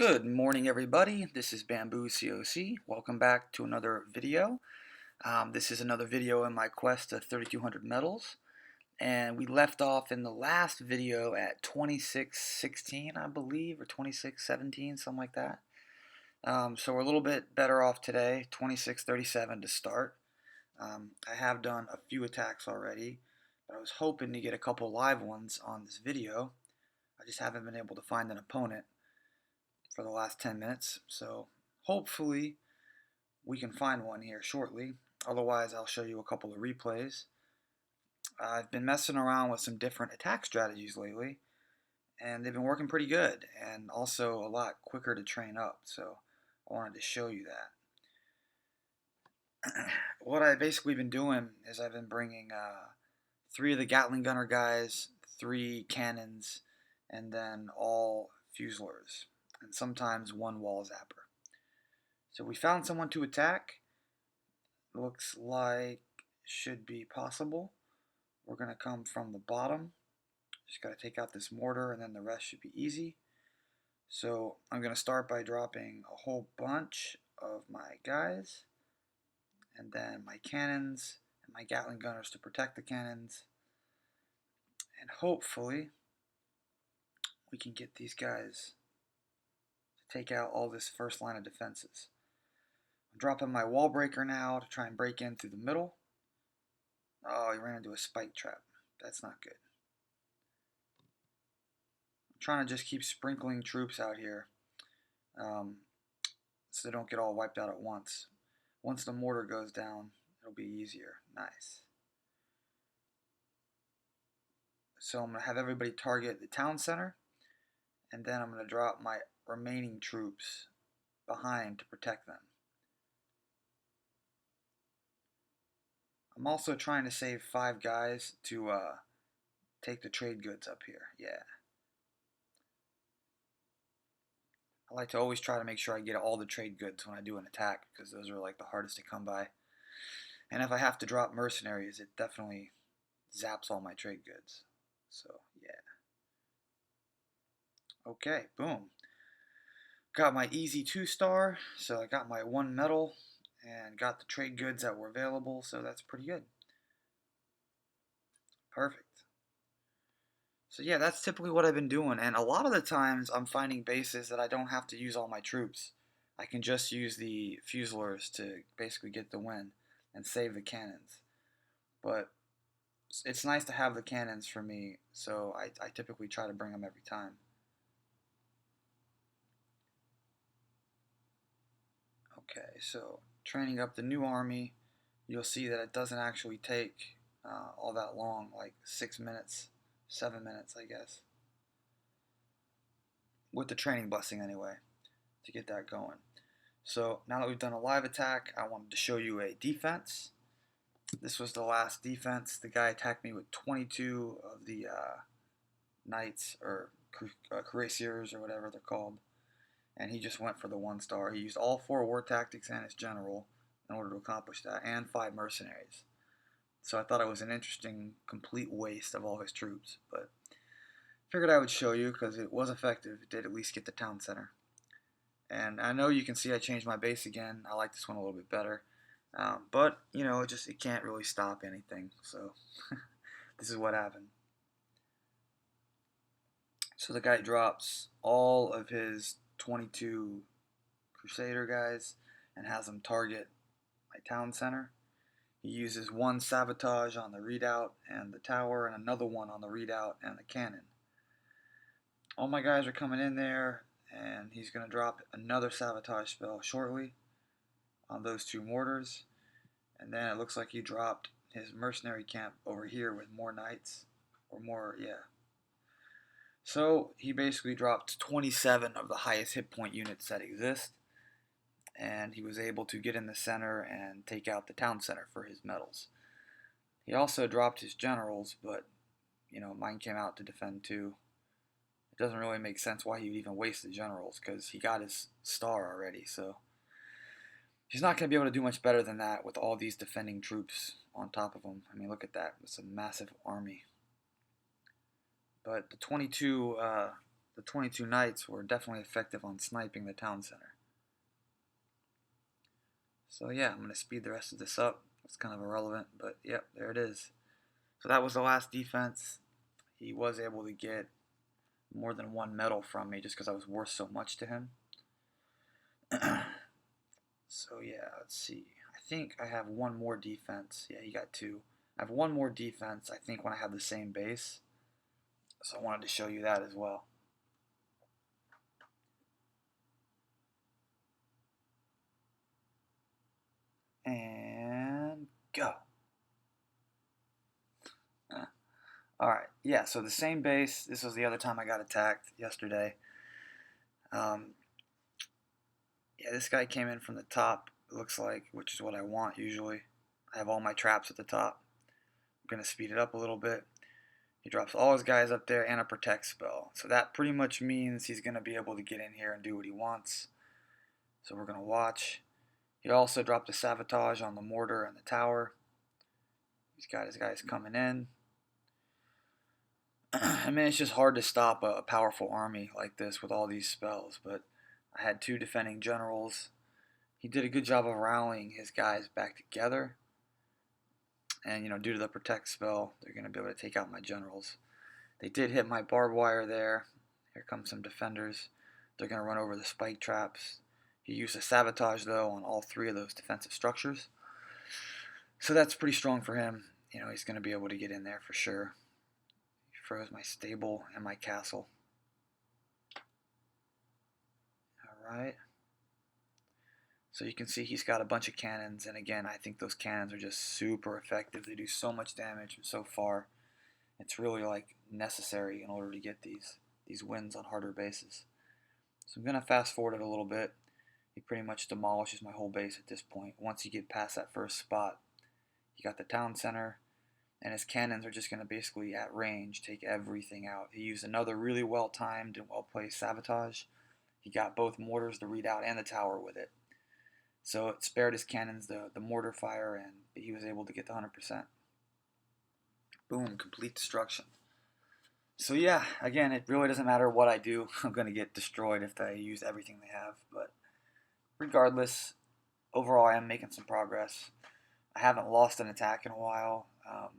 Good morning, everybody. This is Bamboo COC. Welcome back to another video. This is another video in my quest to 3200 medals, and we left off in the last video at 2616, I believe, or 2617, something like that. So we're a little bit better off today, 2637 to start. I have done a few attacks already, but I was hoping to get a couple live ones on this video. I just haven't been able to find an opponent for the last 10 minutes, so hopefully we can find one here shortly. Otherwise, I'll show you a couple of replays. I've been messing around with some different attack strategies lately, and they've been working pretty good, and also a lot quicker to train up, so I wanted to show you that. What I've basically been doing is I've been bringing 3 of the Gatling gunner guys, 3 cannons, and then all Fuselers, and sometimes 1 wall zapper. So we found someone to attack. Looks like should be possible. We're going to come from the bottom. Just got to take out this mortar, and then the rest should be easy. So I'm going to start by dropping a whole bunch of my guys, and then my cannons and my Gatling gunners to protect the cannons. And hopefully we can get these guys to take out all this first line of defenses. I'm dropping my wall breaker now to try and break in through the middle. Oh, he ran into a spike trap. That's not good. I'm trying to just keep sprinkling troops out here so they don't get all wiped out at once. Once the mortar goes down, it'll be easier. Nice. So I'm going to have everybody target the town center, and then I'm going to drop my remaining troops behind to protect them. I'm also trying to save 5 guys to take the trade goods up here. Yeah. I like to always try to make sure I get all the trade goods when I do an attack, because those are like the hardest to come by. And if I have to drop mercenaries, it definitely zaps all my trade goods. So, yeah. Okay, boom. Got my easy 2-star, so I got my 1 medal, and got the trade goods that were available, so that's pretty good. Perfect. So yeah, that's typically what I've been doing, and a lot of the times I'm finding bases that I don't have to use all my troops. I can just use the Fuselers to basically get the win and save the cannons. But it's nice to have the cannons for me, so I typically try to bring them every time. Okay, so training up the new army, you'll see that it doesn't actually take all that long, like 6 minutes, 7 minutes, I guess. With the training blessing anyway, to get that going. So now that we've done a live attack, I wanted to show you a defense. This was the last defense. The guy attacked me with 22 of the knights, or cuirassiers, or whatever they're called. And he just went for the 1-star. He used all 4 war tactics and his general in order to accomplish that, and 5 mercenaries. So I thought it was an interesting, complete waste of all his troops. But figured I would show you because it was effective. It did at least get the town center. And I know you can see I changed my base again. I like this one a little bit better. But, you know, it can't really stop anything. So this is what happened. So the guy drops all of his 22 Crusader guys and has them target my town center. He uses 1 sabotage on the redoubt and the tower, and another one on the redoubt and the cannon. All my guys are coming in there, and he's going to drop another sabotage spell shortly on those 2 mortars. And then it looks like he dropped his mercenary camp over here with more knights, or more, yeah. So he basically dropped 27 of the highest hit point units that exist, and he was able to get in the center and take out the town center for his medals. He also dropped his generals, but, you know, mine came out to defend too. It doesn't really make sense why he would even waste the generals, because he got his star already, so he's not going to be able to do much better than that with all these defending troops on top of him. I mean, look at that. It's a massive army. But the the 22 knights were definitely effective on sniping the town center. So yeah, I'm going to speed the rest of this up. It's kind of irrelevant, but yep, there it is. So that was the last defense. He was able to get more than one medal from me just because I was worth so much to him. So yeah, let's see. I think I have one more defense. Yeah, he got two. I have one more defense, I think, when I have the same base. So I wanted to show you that as well. And go. Alright, yeah, so the same base. This was the other time I got attacked yesterday. Yeah, this guy came in from the top, it looks like, which is what I want usually. I have all my traps at the top. I'm going to speed it up a little bit. He drops all his guys up there and a protect spell. So that pretty much means he's going to be able to get in here and do what he wants. So we're going to watch. He also dropped a sabotage on the mortar and the tower. He's got his guys coming in. I mean, it's just hard to stop a powerful army like this with all these spells, but I had two defending generals. He did a good job of rallying his guys back together. And, due to the protect spell, they're going to be able to take out my generals. They did hit my barbed wire there. Here comes some defenders. They're going to run over the spike traps. He used a sabotage, though, on all three of those defensive structures. So that's pretty strong for him. He's going to be able to get in there for sure. He froze my stable and my castle. Alright. So you can see he's got a bunch of cannons, and again, I think those cannons are just super effective. They do so much damage so far. It's really like necessary in order to get these wins on harder bases. So I'm going to fast forward it a little bit. He pretty much demolishes my whole base at this point. Once you get past that first spot, you got the town center, and his cannons are just going to basically at range take everything out. He used another really well-timed and well-placed sabotage. He got both mortars, the redoubt, and the tower with it. So it spared his cannons the mortar fire, and he was able to get the 100%. Boom, complete destruction. So yeah, again, it really doesn't matter what I do. I'm going to get destroyed if I use everything they have. But regardless, overall I am making some progress. I haven't lost an attack in a while. I'll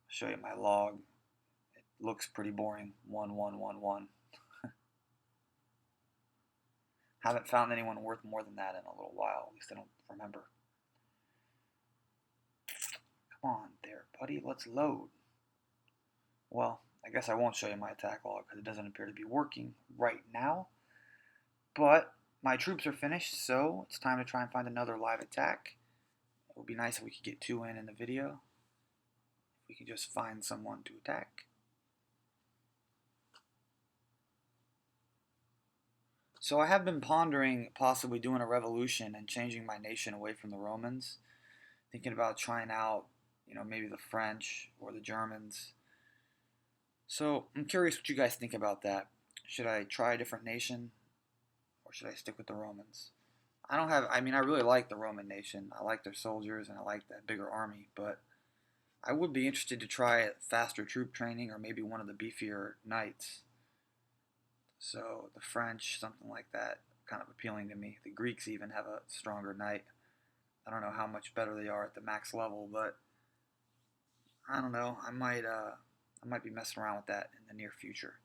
show you my log. It looks pretty boring. 1, 1, 1, 1. Haven't found anyone worth more than that in a little while. At least I don't remember. Come on there, buddy. Let's load. Well, I guess I won't show you my attack log because it doesn't appear to be working right now. But my troops are finished, so it's time to try and find another live attack. It would be nice if we could get 2 in the video. If we could just find someone to attack. So I have been pondering possibly doing a revolution and changing my nation away from the Romans. Thinking about trying out, maybe the French or the Germans. So I'm curious what you guys think about that. Should I try a different nation or should I stick with the Romans? I really like the Roman nation. I like their soldiers and I like that bigger army, but I would be interested to try faster troop training or maybe one of the beefier knights. So the French, something like that, kind of appealing to me. The Greeks even have a stronger knight. I don't know how much better they are at the max level, but I don't know. I might be messing around with that in the near future.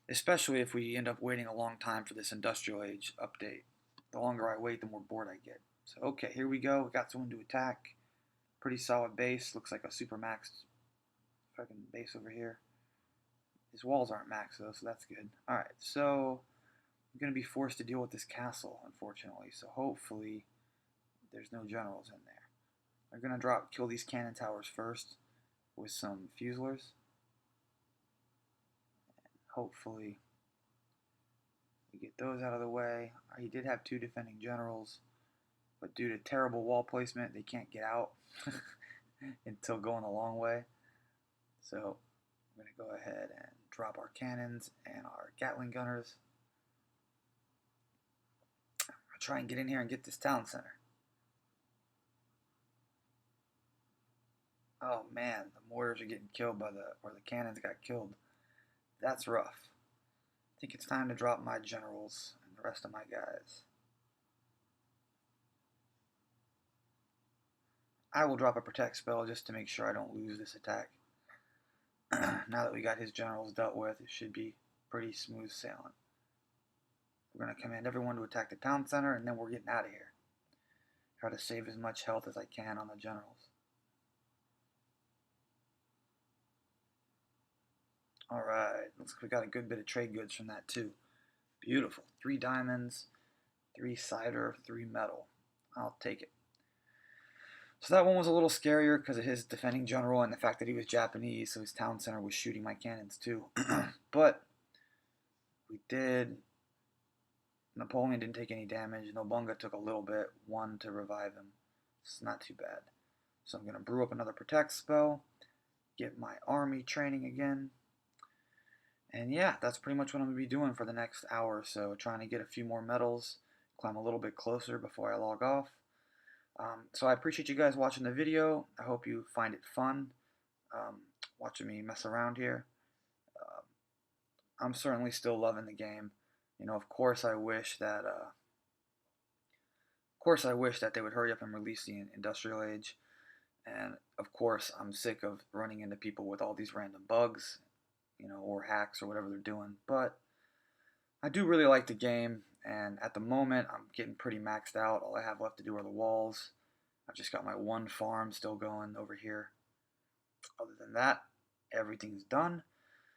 Especially if we end up waiting a long time for this industrial age update. The longer I wait, the more bored I get. So okay, here we go. We got someone to attack. Pretty solid base. Looks like a super max fucking base over here. His walls aren't max though, so that's good. Alright, so I'm going to be forced to deal with this castle, unfortunately. So hopefully there's no generals in there. I'm going to kill these cannon towers first with some fuselers. And hopefully we get those out of the way. He did have 2 defending generals, but due to terrible wall placement, they can't get out until going a long way. So I'm going to go ahead and drop our cannons and our Gatling gunners. I'll try and get in here and get this town center. Oh man, the mortars are getting killed or the cannons got killed. That's rough. I think it's time to drop my generals and the rest of my guys. I will drop a protect spell just to make sure I don't lose this attack. Now that we got his generals dealt with, it should be pretty smooth sailing. We're going to command everyone to attack the town center, and then we're getting out of here. Try to save as much health as I can on the generals. Alright, looks like we got a good bit of trade goods from that too. Beautiful. 3 diamonds, 3 cider, 3 metal. I'll take it. So that one was a little scarier because of his defending general and the fact that he was Japanese, so his town center was shooting my cannons too. But we did. Napoleon didn't take any damage. Nobunga took a little bit, 1 to revive him. It's not too bad. So I'm going to brew up another protect spell, get my army training again. And yeah, that's pretty much what I'm going to be doing for the next hour or so, trying to get a few more medals, climb a little bit closer before I log off. So I appreciate you guys watching the video. I hope you find it fun watching me mess around here. I'm certainly still loving the game. You know, of course I wish that they would hurry up and release the Industrial Age. And of course I'm sick of running into people with all these random bugs, you know, or hacks or whatever they're doing. But I do really like the game, and at the moment I'm getting pretty maxed out. All I have left to do are the walls. I've just got my 1 farm still going over here. Other than that, everything's done.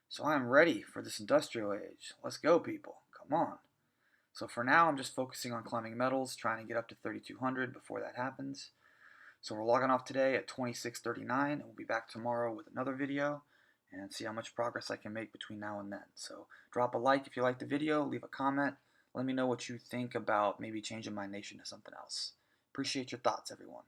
So I'm ready for this Industrial Age. Let's go, people. Come on. So for now, I'm just focusing on climbing metals, trying to get up to 3,200 before that happens. So we're logging off today at 26:39, and we'll be back tomorrow with another video and see how much progress I can make between now and then. So drop a like if you liked the video, leave a comment, let me know what you think about maybe changing my nation to something else. Appreciate your thoughts, everyone.